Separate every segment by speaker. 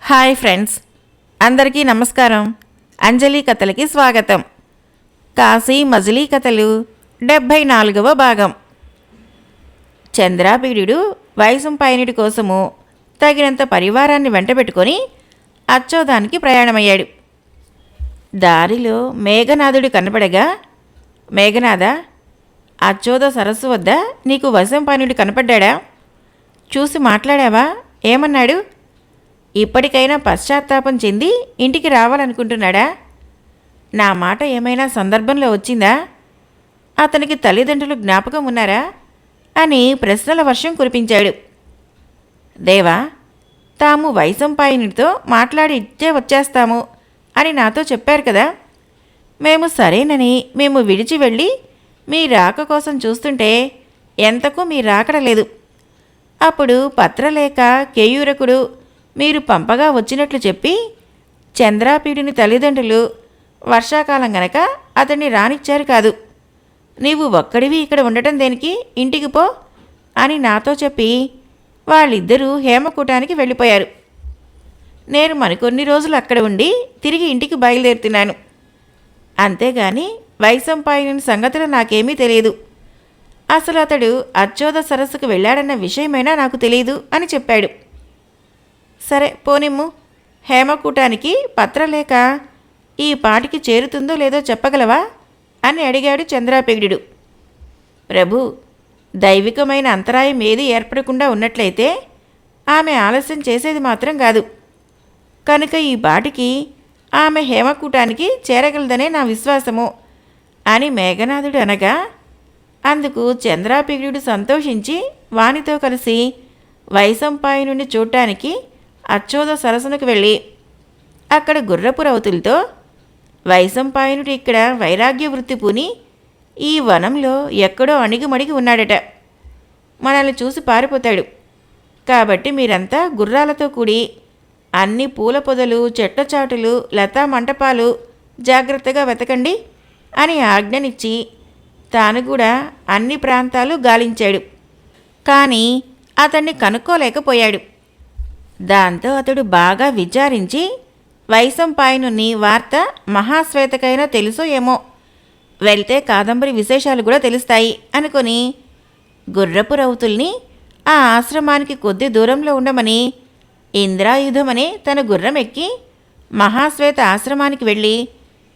Speaker 1: Hi friends, అందరికీ నమస్కారం. అంజలి కథలకి స్వాగతం. కాశీ మజిలీ కథలు 74వ భాగం. చంద్రాపీడుడు వైశంపాయనుడి కోసము తగినంత పరివారాన్ని వెంటబెట్టుకొని అచ్చోదానికి ప్రయాణమయ్యాడు. దారిలో మేఘనాథుడు కనపడగా, మేఘనాథ, అచ్చోద సరస్సు వద్ద నీకు వైశంపాయనుడు కనపడ్డా? చూసి మాట్లాడావా? ఏమన్నాడు? ఇప్పటికైనా పశ్చాత్తాపం చెంది ఇంటికి రావాలనుకుంటున్నాడా? నా మాట ఏమైనా సందర్భంలో వచ్చిందా? అతనికి తల్లిదండ్రులు జ్ఞాపకం ఉన్నారా అని ప్రశ్నల వర్షం కురిపించాడు. దేవా, తాము వైశంపాయనుడితో మాట్లాడి ఇచ్చే వచ్చేస్తాము అని నాతో చెప్పారు కదా. మేము సరేనని మేము విడిచి వెళ్ళి మీ రాక కోసం చూస్తుంటే ఎంతకు మీ రాకడలేదు. అప్పుడు పత్రలేఖ కేయూరకుడు మీరు పంపగా వచ్చినట్లు చెప్పి చంద్రాపీడుని తల్లిదండ్రులు వర్షాకాలం గనక అతన్ని రానిచ్చారు కాదు. నీవు ఒక్కడివి ఇక్కడ ఉండటం దేనికి, ఇంటికి పో అని నాతో చెప్పి వాళ్ళిద్దరూ హేమకూటానికి వెళ్ళిపోయారు. నేను మరికొన్ని రోజులు అక్కడ ఉండి తిరిగి ఇంటికి బయలుదేరుతున్నాను. అంతేగాని వైశంపాయనుని సంగతులు నాకేమీ తెలియదు. అసలు అతడు అచ్చోద సరస్సుకు వెళ్ళాడన్న విషయమైనా నాకు తెలియదు అని చెప్పాడు. సరే పోనిమ్ము, హేమకూటానికి పత్రలేఖ ఈ పాటికి చేరుతుందో లేదో చెప్పగలవా అని అడిగాడు చంద్రాపీడుడు. ప్రభు, దైవికమైన అంతరాయం ఏది ఏర్పడకుండా ఉన్నట్లయితే ఆమె ఆలస్యం చేసేది మాత్రం కాదు. కనుక ఈ పాటికి ఆమె హేమకూటానికి చేరగలదనే నా విశ్వాసము అని మేఘనాథుడు అనగా, అందుకు చంద్రాపీడుడు సంతోషించి వానితో కలిసి వైశంపాయనుడిని చూడటానికి అచ్చోద సరస్సునకు వెళ్ళి అక్కడ గుర్రపు రౌతులతో వైశంపాయనుడు ఇక్కడ వైరాగ్య వృత్తి పూని ఈ వనంలో ఎక్కడో అణిగిమణిగి ఉన్నాడట. మనల్ని చూసి పారిపోతాడు. కాబట్టి మీరంతా గుర్రాలతో కూడి అన్ని పూల పొదలు, చెట్ల చాటులు, లతా మంటపాలు జాగ్రత్తగా వెతకండి అని ఆజ్ఞనిచ్చి తాను కూడా అన్ని ప్రాంతాలు గాలించాడు. కానీ అతన్ని కనుక్కోలేకపోయాడు. దాంతో అతడు బాగా విచారించి వైశంపాయనుని వార్త మహాశ్వేతకైనా తెలుసో ఏమో, వెళ్తే కాదంబరి విశేషాలు కూడా తెలుస్తాయి అనుకొని గుర్రపు రౌతుల్ని ఆ ఆశ్రమానికి కొద్ది దూరంలో ఉండమని ఇంద్రాయుధమనే తన గుర్రం ఎక్కి మహాశ్వేత ఆశ్రమానికి వెళ్ళి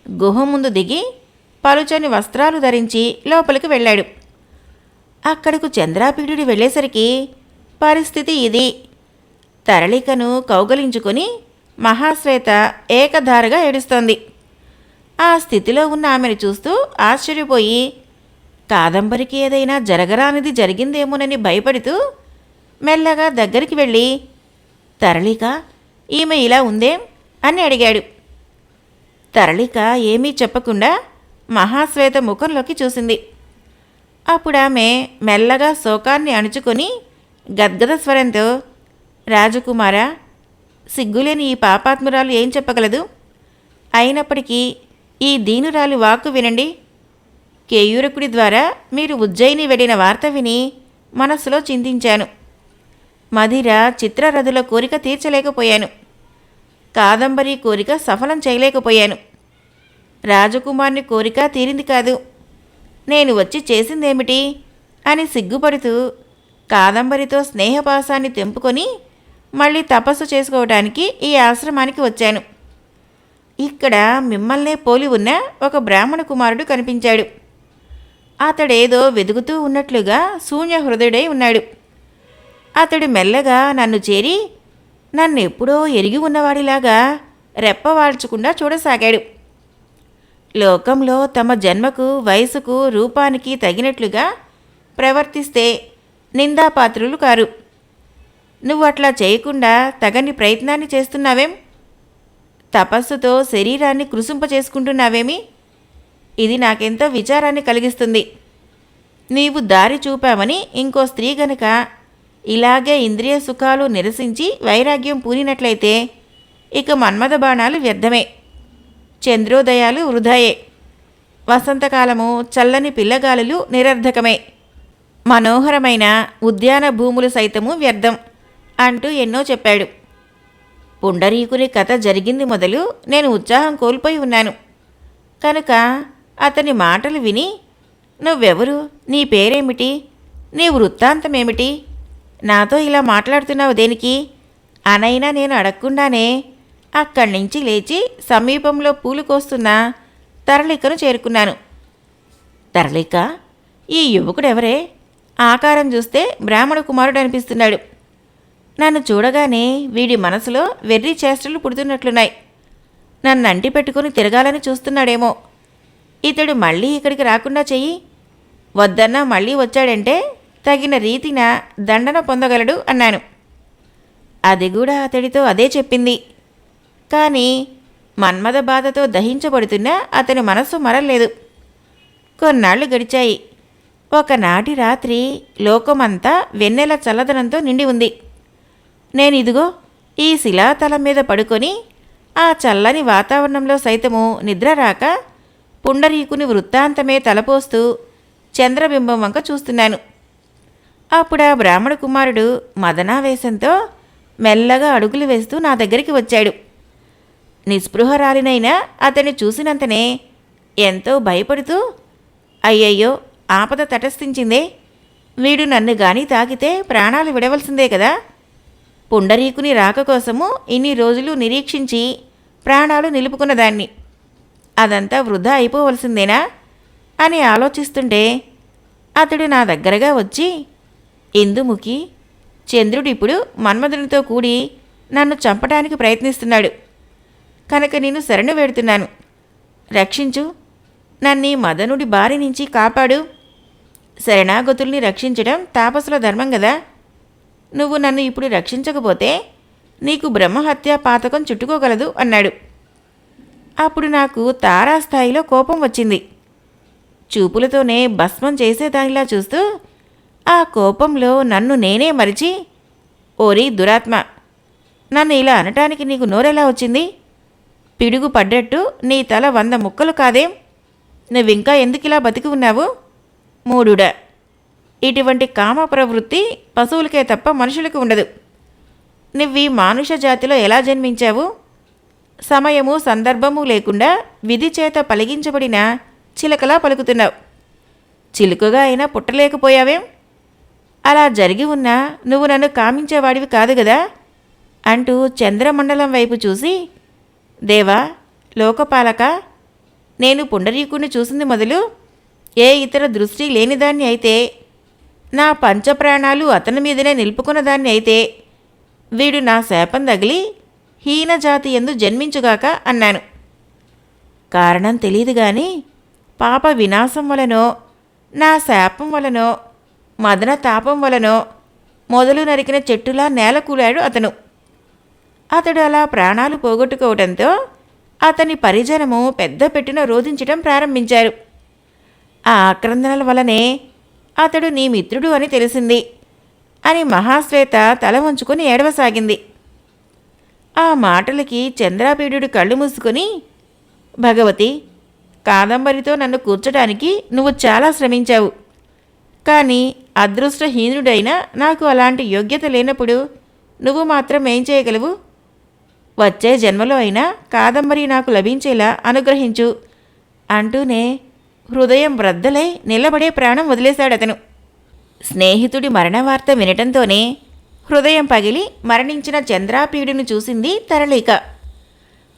Speaker 1: గుహ ముందు దిగి పలుచని వస్త్రాలు ధరించి లోపలికి వెళ్ళాడు. అక్కడకు చంద్రాపీడుడు వెళ్ళేసరికి పరిస్థితి ఇది. తరళికను కౌగలించుకొని మహాశ్వేత ఏకధారగా ఏడుస్తోంది. ఆ స్థితిలో ఉన్న ఆమెను చూస్తూ ఆశ్చర్యపోయి కాదంబరికి ఏదైనా జరగరానిది జరిగిందేమోనని భయపడుతూ మెల్లగా దగ్గరికి వెళ్ళి, తరళిక, ఈమె ఇలా ఉందేం అని అడిగాడు. తరళిక ఏమీ చెప్పకుండా మహాశ్వేత ముఖంలోకి చూసింది. అప్పుడామె మెల్లగా శోకాన్ని అణుచుకొని గద్గద స్వరంతో, రాజకుమారా, సిగ్గులేని ఈ పాపాత్మురాలు ఏం చెప్పగలదు? అయినప్పటికీ ఈ దీనురాలు వాక్కు వినండి. కేయూరకుడి ద్వారా మీరు ఉజ్జయిని వెళ్ళిన వార్త విని మనస్సులో చింతించాను. మదిర చిత్రరథుల కోరిక తీర్చలేకపోయాను. కాదంబరి కోరిక సఫలం చేయలేకపోయాను. రాజకుమారుని కోరిక తీరింది కాదు. నేను వచ్చి చేసిందేమిటి అని సిగ్గుపడుతూ కాదంబరితో స్నేహపాసాన్ని తెంపుకొని మళ్ళీ తపస్సు చేసుకోవడానికి ఈ ఆశ్రమానికి వచ్చాను. ఇక్కడ మిమ్మల్నే పోలి ఉన్న ఒక బ్రాహ్మణ కుమారుడు కనిపించాడు. అతడేదో వెదుగుతూ ఉన్నట్లుగా శూన్య హృదయుడై ఉన్నాడు. అతడు మెల్లగా నన్ను చేరి నన్నెప్పుడో ఎరిగి ఉన్నవాడిలాగా రెప్పవాల్చకుండా చూడసాగాడు. లోకంలో తమ జన్మకు, వయసుకు, రూపానికి తగినట్లుగా ప్రవర్తిస్తే నిందాపాత్రులు కారు. నువ్వు అట్లా చేయకుండా తగని ప్రయత్నాన్ని చేస్తున్నావేం? తపస్సుతో శరీరాన్ని కృశింపచేసుకుంటున్నావేమి? ఇది నాకెంతో విచారాన్ని కలిగిస్తుంది. నీవు దారి చూపావని ఇంకో స్త్రీ గనుక ఇలాగే ఇంద్రియ సుఖాలు నిరసించి వైరాగ్యం పూనినట్లయితే ఇక మన్మథ బాణాలు వ్యర్థమే, చంద్రోదయాలు వృధాయే, వసంతకాలము చల్లని పిల్లగాలులు నిరర్ధకమే, మనోహరమైన ఉద్యాన భూములు సైతము వ్యర్థం అంటూ ఎన్నో చెప్పాడు. పుండరీకుని కథ జరిగింది మొదలు నేను ఉత్సాహం కోల్పోయి ఉన్నాను. కనుక అతని మాటలు విని, నువ్వెవరు, నీ పేరేమిటి, నీ వృత్తాంతమేమిటి, నాతో ఇలా మాట్లాడుతున్నావు దేనికి అనైనా నేను అడగకుండానే అక్కడి నుంచి లేచి సమీపంలో పూలు కోస్తున్న తరళికను చేరుకున్నాను. తరళిక, ఈ యువకుడెవరే? ఆకారం చూస్తే బ్రాహ్మణ కుమారుడు అనిపిస్తున్నాడు. నన్ను చూడగానే వీడి మనసులో వెర్రి చేష్టలు పుడుతున్నట్లున్నాయి. నన్ను అంటి పెట్టుకుని తిరగాలని చూస్తున్నాడేమో. ఇతడు మళ్ళీ ఇక్కడికి రాకుండా చెయ్యి. వద్దన్నా మళ్ళీ వచ్చాడంటే తగిన రీతిన దండన పొందగలడు అన్నాను. అది కూడా అతడితో అదే చెప్పింది. కానీ మన్మథ బాధతో దహించబడుతున్నా అతని మనస్సు మరలేదు. కొన్నాళ్లు గడిచాయి. ఒకనాటి రాత్రి లోకమంతా వెన్నెల చల్లదనంతో నిండి ఉంది. నేనిదిగో ఈ శిలాతలం మీద పడుకొని ఆ చల్లని వాతావరణంలో సైతము నిద్ర రాక పుండరీకుని వృత్తాంతమే తలపోస్తూ చంద్రబింబం వంక చూస్తున్నాను. అప్పుడా బ్రాహ్మణ కుమారుడు మదనావేశంతో మెల్లగా అడుగులు వేస్తూ నా దగ్గరికి వచ్చాడు. నిస్పృహరాలినైనా అతన్ని చూసినంతనే ఎంతో భయపడుతూ, అయ్యయ్యో, ఆపద తటస్థించిందే, వీడు నన్ను గాని తాకితే ప్రాణాలు విడవలసిందే కదా, పుండరీకుని రాక కోసము ఇన్ని రోజులు నిరీక్షించి ప్రాణాలు నిలుపుకున్నదాన్ని, అదంతా వృధా అయిపోవలసిందేనా అని ఆలోచిస్తుంటే అతడు నా దగ్గరగా వచ్చి, ఇందుముఖి, చంద్రుడిప్పుడు మన్మధునితో కూడి నన్ను చంపడానికి ప్రయత్నిస్తున్నాడు. కనుక నేను శరణు వేడుతున్నాను, రక్షించు, నన్నీ మదనుడి బారి నుంచి కాపాడు. శరణాగతుల్ని రక్షించడం తాపసుల ధర్మం కదా. నువ్వు నన్ను ఇప్పుడు రక్షించకపోతే నీకు బ్రహ్మహత్యా పాతకం చుట్టుకోగలదు అన్నాడు. అప్పుడు నాకు తారాస్థాయిలో కోపం వచ్చింది. చూపులతోనే భస్మం చేసేదానిలా చూస్తూ ఆ కోపంలో నన్ను నేనే మరిచి, ఓరి దురాత్మ, నన్ను ఇలా అనటానికి నీకు నోరెలా వచ్చింది? పిడుగు పడ్డట్టు నీ తల 100 ముక్కలు కాదేం? నువ్వింకా ఎందుకిలా బతికి ఉన్నావు? మూఢుడా, ఇటువంటి కామ ప్రవృత్తి పశువులకే తప్ప మనుషులకు ఉండదు. నువ్వీ మానుష జాతిలో ఎలా జన్మించావు? సమయము సందర్భము లేకుండా విధి చేత పలిగించబడిన చిలకలా పలుకుతున్నావు. చిలుకగా అయినా పుట్టలేకపోయావేం? అలా జరిగి ఉన్నా నువ్వు నన్ను కామించేవాడివి కాదు కదా అంటూ చంద్రమండలం వైపు చూసి, దేవా, లోకపాలక, నేను పుండరీకుణ్ణి చూసింది మొదలు ఏ ఇతర దృష్టి లేనిదాన్ని అయితే, నా పంచప్రాణాలు అతని మీదనే నిలుపుకున్నదాన్ని అయితే, వీడు నా శాపం తగిలి హీనజాతి యందు జన్మించుగాక అన్నాను. కారణం తెలియదు గాని పాప వినాశం వలనో, నా శాపం వలనో, మదన తాపం వలనో మొదలు నరికిన చెట్టులా నేలకూలాడు అతను. అతడు అలా ప్రాణాలు పోగొట్టుకోవడంతో అతని పరిజనము పెద్ద పెట్టున రోధించటం ప్రారంభించారు. ఆ ఆక్రందనల వలనే అతడు నీ మిత్రుడు అని తెలిసింది అని మహాశ్వేత తల వంచుకొని ఏడవసాగింది. ఆ మాటలకి చంద్రాపీడుడు కళ్ళు మూసుకొని, భగవతి, కాదంబరితో నన్ను కూర్చడానికి నువ్వు చాలా శ్రమించావు. కానీ అదృష్టహీనుడైనా నాకు అలాంటి యోగ్యత లేనప్పుడు నువ్వు మాత్రం ఏం చేయగలవు? వచ్చే జన్మలో అయినా కాదంబరి నాకు లభించేలా అనుగ్రహించు అంటూనే హృదయం బ్రద్దలై నిలబడే ప్రాణం వదిలేశాడతను. స్నేహితుడి మరణవార్త వినటంతోనే హృదయం పగిలి మరణించిన చంద్రాపీడుని చూసింది తరళిక.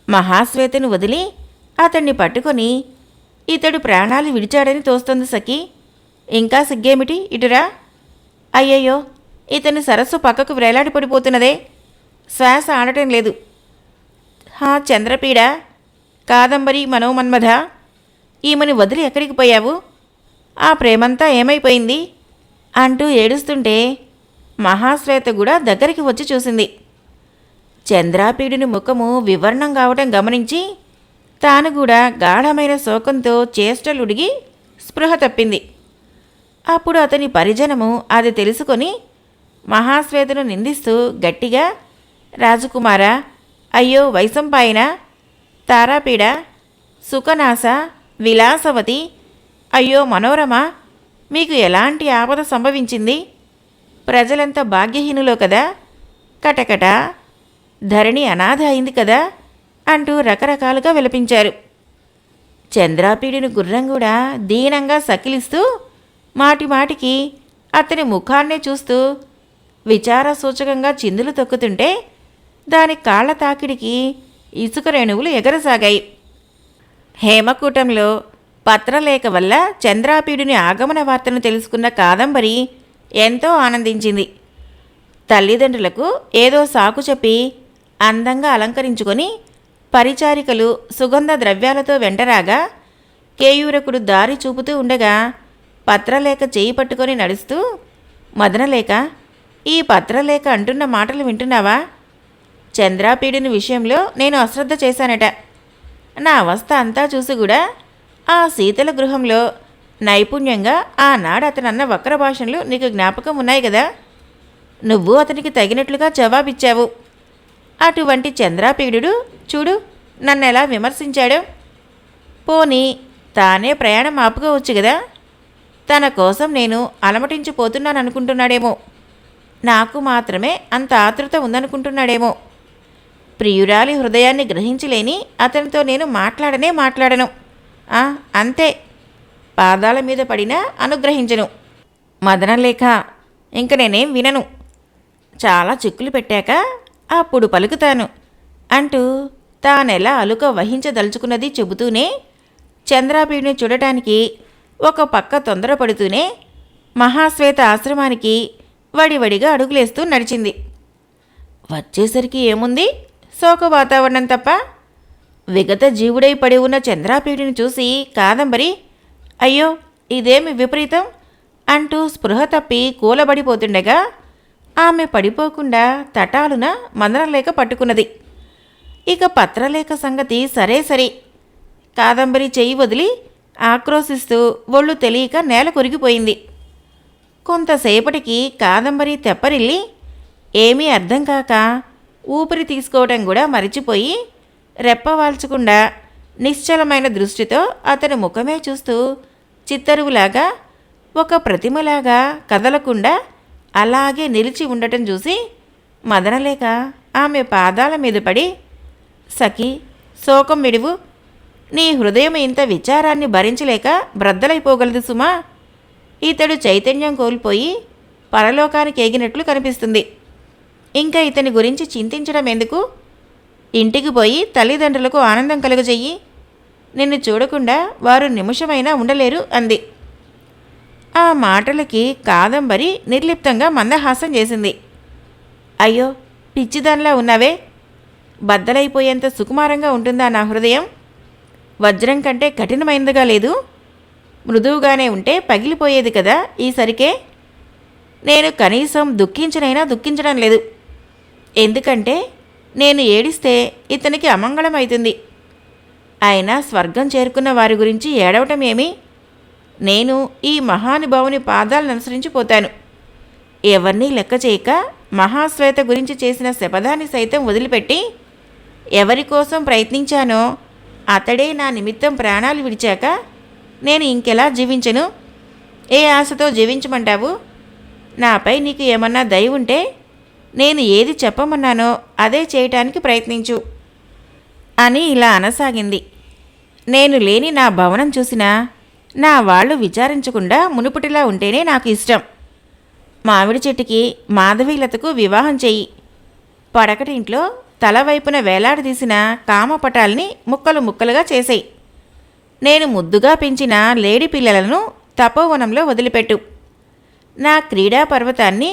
Speaker 1: మహాశ్వేతను వదిలి అతన్ని పట్టుకొని, ఇతడు ప్రాణాలు విడిచాడని తోస్తోంది సఖీ, ఇంకా సిగ్గేమిటి, ఇటురా. అయ్యయ్యో, ఇతని సరస్సు పక్కకు వ్రేలాడిపడిపోతున్నదే, శ్వాస ఆడటం లేదు. చంద్రపీడ, కాదంబరి, మనోమన్మథ, ఈమెను వదిలి ఎక్కడికి పోయావు? ఆ ప్రేమంతా ఏమైపోయింది అంటూ ఏడుస్తుంటే మహాశ్వేత కూడా దగ్గరికి వచ్చి చూసింది. చంద్రాపీడుని ముఖము వివర్ణం కావటం గమనించి తాను కూడా గాఢమైన శోకంతో చేష్టలుడిగి స్పృహ తప్పింది. అప్పుడు అతని పరిజనము అది తెలుసుకొని మహాశ్వేతను నిందిస్తూ గట్టిగా, రాజకుమారా, అయ్యో వైశంపాయన, తారాపీడ, సుఖనాశ, విలాసవతి, అయ్యో మనోరమ, మీకు ఎలాంటి ఆపద సంభవించింది? ప్రజలంతా భాగ్యహీనులో కదా, కటకట, ధరణి అనాథ అయింది కదా అంటూ రకరకాలుగా విలపించారు. చంద్రాపీడిని గుర్రం కూడా దీనంగా సకిలిస్తూ మాటిమాటికి అతని ముఖాన్నే చూస్తూ విచారసూచకంగా చిందులు తొక్కుతుంటే దాని కాళ్ల తాకిడికి ఇసుక రేణువులు ఎగరసాగాయి. హేమకూటంలో పత్రలేఖ వల్ల చంద్రాపీడుని ఆగమన వార్తను తెలుసుకున్న కాదంబరి ఎంతో ఆనందించింది. తల్లిదండ్రులకు ఏదో సాకు చెప్పి అందంగా అలంకరించుకొని పరిచారికలు సుగంధ ద్రవ్యాలతో వెంటరాగా కేయూరకుడు దారి చూపుతూ ఉండగా పత్రలేఖ చేయి పట్టుకొని నడుస్తూ, మదనలేఖ, ఈ పత్రలేఖ అంటున్న మాటలు వింటున్నావా? చంద్రాపీడుని విషయంలో నేను అశ్రద్ధ చేశానట. నా అవస్థ అంతా చూసి కూడా ఆ శీతల గృహంలో నైపుణ్యంగా ఆనాడు అతనన్న వక్ర భాషలు నీకు జ్ఞాపకం ఉన్నాయి కదా. నువ్వు అతనికి తగినట్లుగా జవాబిచ్చావు. అటువంటి చంద్రాపీడు చూడు నన్నెలా విమర్శించాడు. పోనీ తానే ప్రయాణం ఆపుకోవచ్చు కదా. తన కోసం నేను అలమటించిపోతున్నాననుకుంటున్నాడేమో. నాకు మాత్రమే అంత ఆతృత ఉందనుకుంటున్నాడేమో. ప్రియురాలి హృదయాన్ని గ్రహించలేని అతనితో నేను మాట్లాడను. అంతే, పాదాల మీద పడినా అనుగ్రహించను. మదనలేఖ, ఇంక నేనేం వినను. చాలా చిక్కులు పెట్టాక అప్పుడు పలుకుతాను అంటూ తానెలా అలుక వహించదలుచుకున్నది చెబుతూనే చంద్రాపీడిని చూడటానికి ఒక పక్క తొందరపడుతూనే మహాశ్వేత ఆశ్రమానికి వడివడిగా అడుగులేస్తూ నడిచింది. వచ్చేసరికి ఏముంది, శోక వాతావరణం తప్ప. విగత జీవుడై పడి ఉన్న చంద్రాపీడిని చూసి కాదంబరి అయ్యో ఇదేమి విపరీతం అంటూ స్పృహ తప్పి కూలబడిపోతుండగా ఆమె పడిపోకుండా తటాలున మదనలేఖ పట్టుకున్నది. ఇక పత్రలేఖ సంగతి సరే. కాదంబరి చెయ్యి వదిలి ఆక్రోశిస్తూ ఒళ్ళు తెలియక నేల కొరిగిపోయింది. కొంతసేపటికి కాదంబరి తెప్పరిల్లి ఏమీ అర్థం కాక ఊపిరి తీసుకోవటం కూడా మరిచిపోయి రెప్పవాల్చకుండా నిశ్చలమైన దృష్టితో అతని ముఖమే చూస్తూ చిత్తరువులాగా ఒక ప్రతిమలాగా కదలకుండా అలాగే నిలిచి ఉండటం చూసి మదనలేఖ ఆమె పాదాల మీద పడి, సఖీ, శోకం విడువు. నీ హృదయం ఇంత విచారాన్ని భరించలేక బ్రద్దలైపోగలదు సుమా. ఇతడు చైతన్యం కోల్పోయి పరలోకానికి ఎగినట్లు కనిపిస్తుంది. ఇంకా ఇతని గురించి చింతించడం ఎందుకు? ఇంటికి పోయి తల్లిదండ్రులకు ఆనందం కలుగజెయ్యి. నిన్ను చూడకుండా వారు నిమిషమైనా ఉండలేరు అంది. ఆ మాటలకి కాదంబరి నిర్లిప్తంగా మందహాసం చేసింది. అయ్యో పిచ్చిదానిలా ఉన్నావే. బద్దలైపోయేంత సుకుమారంగా ఉంటుందా నా హృదయం? వజ్రం కంటే కఠినమైనదిగా లేదు. మృదువుగానే ఉంటే పగిలిపోయేది కదా ఈసరికే. నేను కనీసం దుఃఖించడం లేదు. ఎందుకంటే నేను ఏడిస్తే ఇతనికి అమంగళం అవుతుంది. అయినా స్వర్గం చేరుకున్న వారి గురించి ఏడవటం ఏమి? నేను ఈ మహానుభావుని పాదాలను అనుసరించిపోతాను. ఎవరినీ లెక్క చేయక మహాశ్వేత గురించి చేసిన శపథాన్ని సైతం వదిలిపెట్టి ఎవరి కోసం ప్రయత్నించానో అతడే నా నిమిత్తం ప్రాణాలు విడిచాక నేను ఇంకెలా జీవించను? ఏ ఆశతో జీవించమంటావు? నాపై నీకు ఏమన్నా దయ ఉంటే నేను ఏది చెప్పమన్నానో అదే చేయటానికి ప్రయత్నించు అని ఇలా అనసాగింది. నేను లేని నా భవనం చూసినా నా వాళ్ళు విచారించకుండా మునుపటిలా ఉంటేనే నాకు ఇష్టం. మామిడి చెట్టుకి మాధవీలతకు వివాహం చెయ్యి. పడకటింట్లో తలవైపున వేలాడదీసిన కామపటాల్ని ముక్కలు ముక్కలుగా చేసేయి. నేను ముద్దుగా పెంచిన లేడి పిల్లలను తపోవనంలో వదిలిపెట్టు. నా క్రీడా పర్వతాన్ని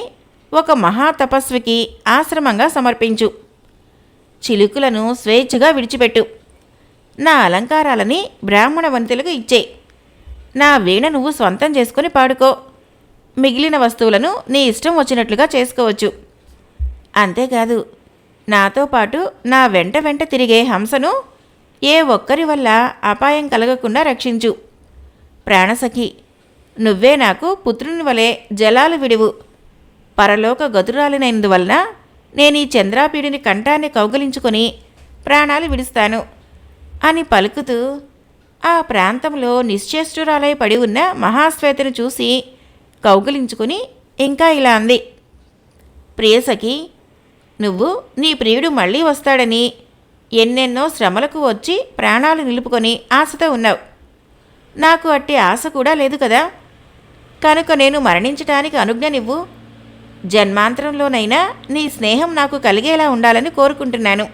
Speaker 1: ఒక మహాతపస్వికి ఆశ్రమంగా సమర్పించు. చిలుకులను స్వేచ్ఛగా విడిచిపెట్టు. నా అలంకారాలని బ్రాహ్మణ వనితలకు ఇచ్చేయి. నా వీణ నువ్వు స్వంతం చేసుకుని పాడుకో. మిగిలిన వస్తువులను నీ ఇష్టం వచ్చినట్లుగా చేసుకోవచ్చు. అంతేకాదు, నాతో పాటు నా వెంట తిరిగే హంసను ఏ ఒక్కరి వల్ల అపాయం కలగకుండా రక్షించు. ప్రాణసఖి, నువ్వే నాకు పుత్రుని వలె జలాలు విడువు. పరలోక గతురాలినైనందువలన నేను ఈ చంద్రాపీడిని కంఠాన్ని కౌగలించుకొని ప్రాణాలు విడుస్తాను అని పలుకుతూ ఆ ప్రాంతంలో నిశ్చేష్టురాలై పడి ఉన్న మహాశ్వేతను చూసి కౌగిలించుకుని ఇంకా ఇలా అంది. ప్రియసఖి, నువ్వు నీ ప్రియుడు మళ్ళీ వస్తాడని ఎన్నెన్నో శ్రమలకు వచ్చి ప్రాణాలు నిలుపుకొని ఆశతో ఉన్నావు. నాకు అట్టి ఆశ కూడా లేదు కదా. కనుక నేను మరణించటానికి అనుజ్ఞనివ్వు. జన్మాంతరంలోనైనా నీ స్నేహం నాకు కలిగేలా ఉండాలని కోరుకుంటున్నాను.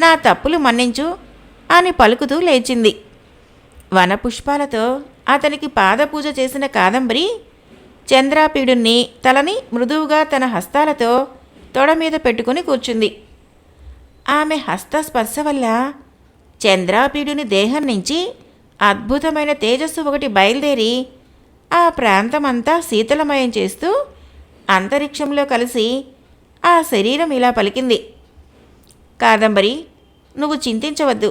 Speaker 1: నా తప్పులు మన్నించు అని పలుకుతూ లేచింది. వనపుష్పాలతో అతనికి పాదపూజ చేసిన కాదంబరి చంద్రాపీడుని తలని మృదువుగా తన హస్తాలతో తొడ మీద పెట్టుకుని కూర్చుంది. ఆమె హస్తస్పర్శ వల్ల చంద్రాపీడుని దేహం నుంచి అద్భుతమైన తేజస్సు ఒకటి బయలుదేరి ఆ ప్రాంతమంతా శీతలమయం చేస్తూ అంతరిక్షంలో కలిసి ఆ శరీరం ఇలా పలికింది. కాదంబరి, నువ్వు చింతించవద్దు.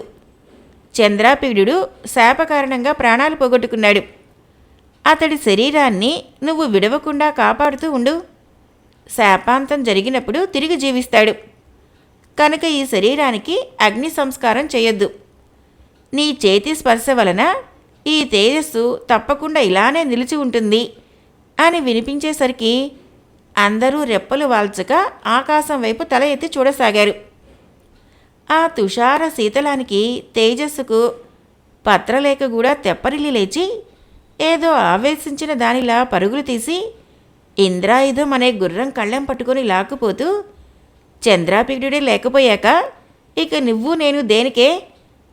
Speaker 1: చంద్రాపీడు శాప కారణంగా ప్రాణాలు పోగొట్టుకున్నాడు. అతడి శరీరాన్ని నువ్వు విడవకుండా కాపాడుతూ ఉండు. శాపాంతం జరిగినప్పుడు తిరిగి జీవిస్తాడు. కనుక ఈ శరీరానికి అగ్ని సంస్కారం చేయొద్దు. నీ చేతి స్పర్శ వలన ఈ తేజస్సు తప్పకుండా ఇలానే నిలిచి ఉంటుంది అని వినిపించేసరికి అందరూ రెప్పలు వాల్చక ఆకాశం వైపు తల ఎత్తి చూడసాగారు. ఆ తుషార శీతలానికి తేజస్సుకు పత్రలేఖ కూడా తెప్పరిల్లి లేచి ఏదో ఆవేశించిన దానిలా పరుగులు తీసి ఇంద్రాయుధం అనే గుర్రం కళ్ళెం పట్టుకొని లాక్కుపోతూ చంద్రాపీడుడే లేకపోయాక ఇక నువ్వు నేను దేనికే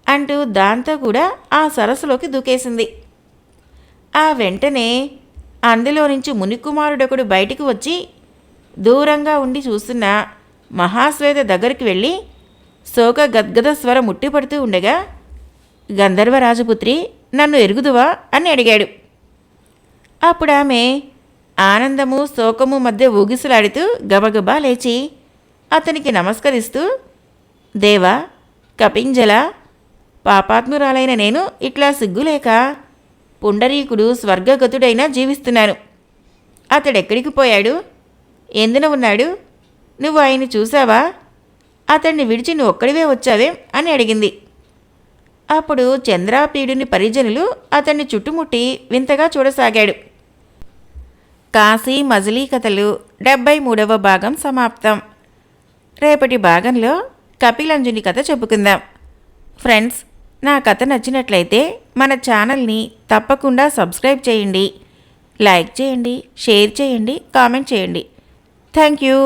Speaker 1: అంటూ దాంతో కూడా ఆ సరస్సులోకి దూకేసింది. ఆ వెంటనే అందులో నుంచి మునికుమారుడొకడు బయటికి వచ్చి దూరంగా ఉండి చూస్తున్న మహాశ్వేత దగ్గరికి వెళ్ళి శోక గద్గద స్వరం ముట్టిపడుతూ ఉండగా, గంధర్వరాజపుత్రి, నన్ను ఎరుగుదువా అని అడిగాడు. అప్పుడు ఆమె ఆనందము శోకము మధ్య ఊగిసలాడుతూ గబగబా లేచి అతనికి నమస్కరిస్తూ, దేవా, కపింజల, పాపాత్మురాలైన నేను ఇట్లా సిగ్గులేక పుండరీకుడు స్వర్గగతుడైనా జీవిస్తున్నాను. అతడెక్కడికి పోయాడు? ఎందున ఉన్నాడు? నువ్వు ఆయన్ని చూసావా? అతన్ని విడిచి నువ్వు ఒక్కడివే వచ్చావేం అని అడిగింది. అప్పుడు చంద్రాపీడుని పరిజనులు అతన్ని చుట్టుముట్టి వింతగా చూడసాగాడు. కాశీ మజిలీ కథలు 73వ భాగం సమాప్తం. రేపటి భాగంలో కపిలంజుని కథ చెప్పుకుందాం. ఫ్రెండ్స్, నా కథ నచ్చినట్లయితే మన ఛానల్ని తప్పకుండా సబ్స్క్రైబ్ చేయండి, లైక్ చేయండి, షేర్ చేయండి, కామెంట్ చేయండి. Thank you.